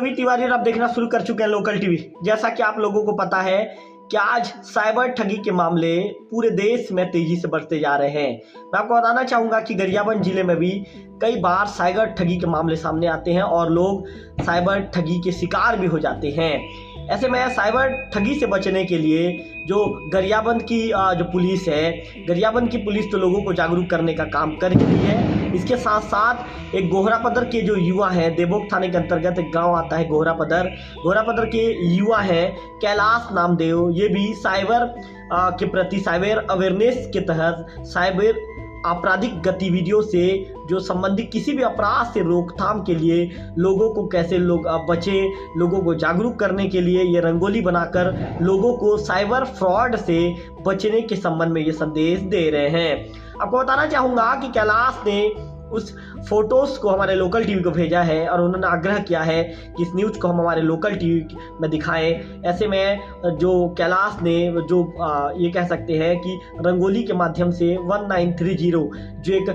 रवि तिवारी और आप देखना शुरू कर चुके हैं लोकल टीवी। जैसा कि आप लोगों को पता है कि आज साइबर ठगी के मामले पूरे देश में तेजी से बढ़ते जा रहे हैं। मैं आपको बताना चाहूँगा कि गरियाबंद जिले में भी कई बार साइबर ठगी के मामले सामने आते हैं और लोग साइबर ठगी के शिकार भी हो जाते हैं। ऐसे में साइबर ठगी से बचने के लिए जो गरियाबंद की जो पुलिस है, गरियाबंद की पुलिस तो लोगों को जागरूक करने का काम कर रही है। इसके साथ साथ एक गोहरापदर के जो युवा हैं, देवोक थाने के अंतर्गत एक गांव आता है गोहरापदर के युवा हैं कैलाश नामदेव, ये भी साइबर के प्रति साइबर अवेयरनेस के तहत साइबर आपराधिक गतिविधियों से जो संबंधित किसी भी अपराध से रोकथाम के लिए लोगों को कैसे लोग बचे, लोगों को जागरूक करने के लिए ये रंगोली बनाकर लोगों को साइबर फ्रॉड से बचने के संबंध में ये संदेश दे रहे हैं। आपको बताना चाहूँगा कि कैलाश ने उस फोटोज़ को हमारे लोकल टीवी को भेजा है और उन्होंने आग्रह किया है कि इस न्यूज़ को हम हमारे लोकल टीवी में दिखाएं। ऐसे में जो कैलाश ने जो ये कह सकते हैं कि रंगोली के माध्यम से 1930 जो एक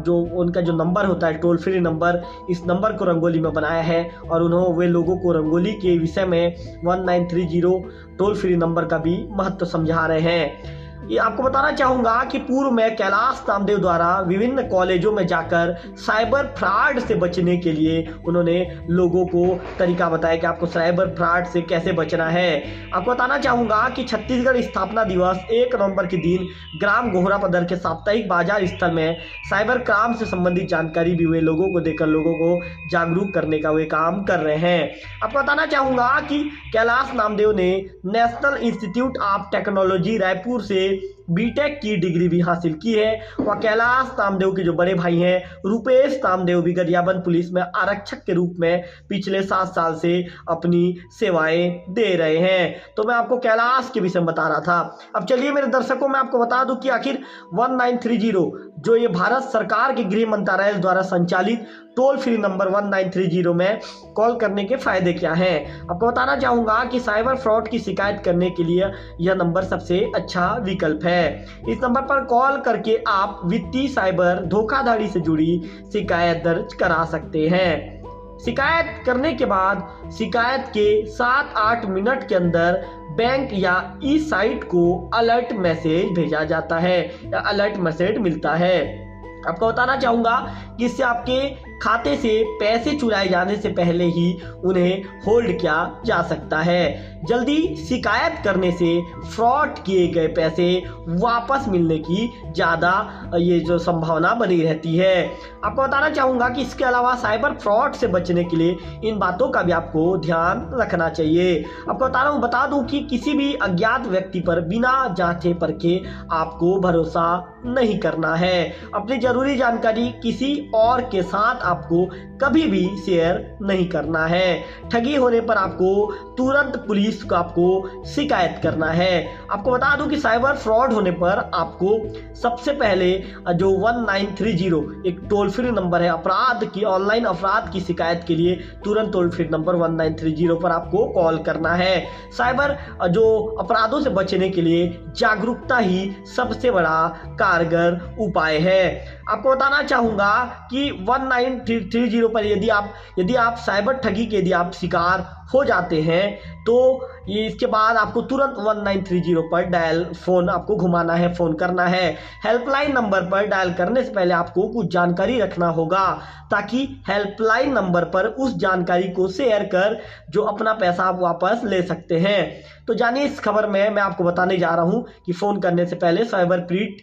जो उनका जो नंबर होता है टोल फ्री नंबर, इस नंबर को रंगोली में बनाया है और उन्होंने वे लोगों को रंगोली के विषय में 1930 टोल फ्री नंबर का भी महत्व समझा रहे हैं। ये आपको बताना चाहूँगा कि पूर्व में कैलाश नामदेव द्वारा विभिन्न कॉलेजों में जाकर साइबर फ्रॉड से बचने के लिए उन्होंने लोगों को तरीका बताया कि आपको साइबर फ्रॉड से कैसे बचना है। आपको बताना चाहूँगा कि छत्तीसगढ़ स्थापना दिवस 1 नवंबर के दिन ग्राम गोहरापदर के साप्ताहिक बाजार स्थल में साइबर क्राइम से संबंधित जानकारी भी वे लोगों को देकर लोगों को जागरूक करने का वे काम कर रहे हैं। आपको बताना चाहूँगा कि कैलाश नामदेव ने national institute of technology Raipur से बीटेक की डिग्री भी हासिल की है। और कैलाश नामदेव के जो बड़े भाई हैं रुपेश नामदेव भी गरियाबंद पुलिस में आरक्षक के रूप में पिछले 7 साल से अपनी सेवाएं दे रहे हैं। तो मैं आपको कैलाश के विषय में बता रहा था। अब चलिए मेरे दर्शकों, मैं आपको बता दूं कि आखिर 1930 जो ये भारत सरकार के गृह मंत्रालय द्वारा संचालित टोल फ्री नंबर 1930 में कॉल करने के फायदे क्या हैं। आपको बताना चाहूँगा कि साइबर फ्रॉड की शिकायत करने के लिए यह नंबर सबसे अच्छा विकल्प है। इस नंबर पर कॉल करके आप वित्तीय साइबर धोखाधड़ी से जुड़ी शिकायत दर्ज करा सकते हैं। शिकायत करने के बाद शिकायत के 7-8 मिनट के अंदर बैंक या ई साइट को अलर्ट मैसेज भेजा जाता है या अलर्ट मैसेज मिलता है। आपको बताना चाहूँगा कि इससे आपके खाते से पैसे चुराए जाने से पहले ही उन्हें होल्ड किया जा सकता है। जल्दी शिकायत करने से फ्रॉड किए गए पैसे वापस मिलने की ज़्यादा ये जो संभावना बनी रहती है। आपको बताना चाहूँगा कि इसके अलावा साइबर फ्रॉड से बचने के लिए इन बातों का भी आपको ध्यान रखना चाहिए। आपको बता दूँ कि किसी भी अज्ञात व्यक्ति पर बिना जांचे परखे आपको भरोसा नहीं करना है। अपनी जरूरी जानकारी किसी और के साथ आपको कभी भी शेयर नहीं करना है। ठगी होने पर आपको तुरंत पुलिस को आपको शिकायत करना है। आपको बता दूं कि साइबर फ्रॉड होने पर आपको सबसे पहले जो 1930 एक टोल फ्री नंबर है अपराध की ऑनलाइन अपराध की शिकायत के लिए तुरंत टोल फ्री नंबर 1930 पर आपको कॉल करना है। साइबर जो अपराधों से बचने के लिए जागरूकता ही सबसे बड़ा कारगर उपाय है। आपको बताना चाहूँगा कि 1930 पर यदि आप साइबर ठगी के यदि आप शिकार हो जाते हैं तो ये इसके बाद आपको तुरंत 1930 पर डायल फ़ोन आपको घुमाना है, फ़ोन करना है। हेल्पलाइन नंबर पर डायल करने से पहले आपको कुछ जानकारी रखना होगा ताकि हेल्पलाइन नंबर पर उस जानकारी को शेयर कर जो अपना पैसा आप वापस ले सकते हैं। तो जानिए इस खबर में मैं आपको बताने जा रहा हूं कि फ़ोन करने से पहले साइबर पीड़ित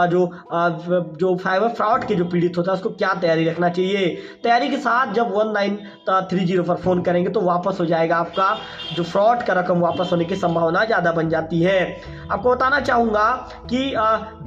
जो साइबर फ्रॉड के जो पीड़ित होता है उसको क्या तैयारी रखना चाहिए। तैयारी के साथ जब 1930 पर फ़ोन करेंगे तो वापस हो जाएगा आपका जो फ्रॉड का रकम वापस होने की संभावना ज़्यादा बन जाती है। आपको बताना चाहूँगा कि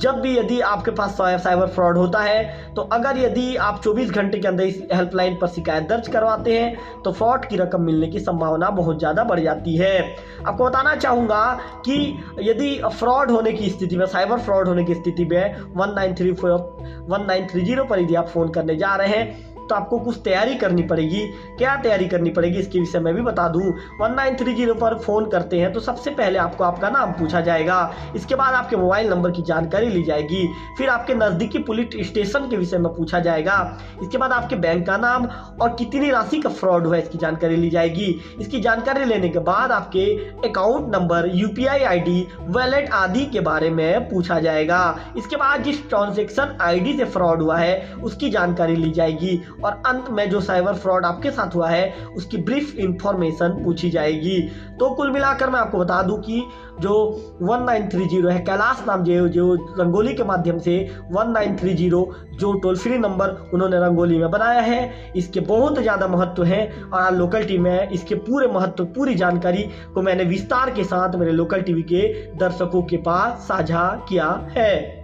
जब भी यदि आपके पास साइबर फ्रॉड होता है तो अगर यदि आप 24 घंटे के अंदर इस हेल्पलाइन पर शिकायत दर्ज करवाते हैं तो फ्रॉड की रकम मिलने की संभावना बहुत ज़्यादा बढ़ जाती है। आपको बताना चाहूँगा कि यदि फ्रॉड होने की स्थिति में साइबर फ्रॉड होने की स्थिति में 1930 पर यदि आप फ़ोन करने जा रहे हैं तो आपको कुछ तैयारी करनी पड़ेगी। क्या तैयारी करनी पड़ेगी इसके विषय में भी बता दूं। 1930 पर फ़ोन करते हैं तो सबसे पहले आपको आपका नाम पूछा जाएगा, इसके बाद आपके मोबाइल नंबर की जानकारी ली जाएगी, फिर आपके नज़दीकी पुलिस स्टेशन के विषय में पूछा जाएगा, इसके बाद आपके बैंक का नाम और कितनी राशि का फ्रॉड हुआ इसकी जानकारी ली जाएगी। इसकी जानकारी लेने के बाद आपके account number, UPI ID, wallet आदि के बारे में पूछा जाएगा। इसके बाद जिस ट्रांजैक्शन आईडी से फ्रॉड हुआ है उसकी जानकारी ली जाएगी और अंत में जो साइबर फ्रॉड आपके साथ हुआ है उसकी ब्रीफ इंफॉर्मेशन पूछी जाएगी। तो कुल मिलाकर मैं आपको बता दूं कि जो 1930 है, कैलाश नाम जो रंगोली के माध्यम से 1930 जो टोल फ्री नंबर उन्होंने रंगोली में बनाया है, इसके बहुत ज़्यादा महत्व है और आज लोकल टीवी में इसके पूरे महत्व, पूरी जानकारी को मैंने विस्तार के साथ मेरे लोकल टीवी के दर्शकों के पास साझा किया है।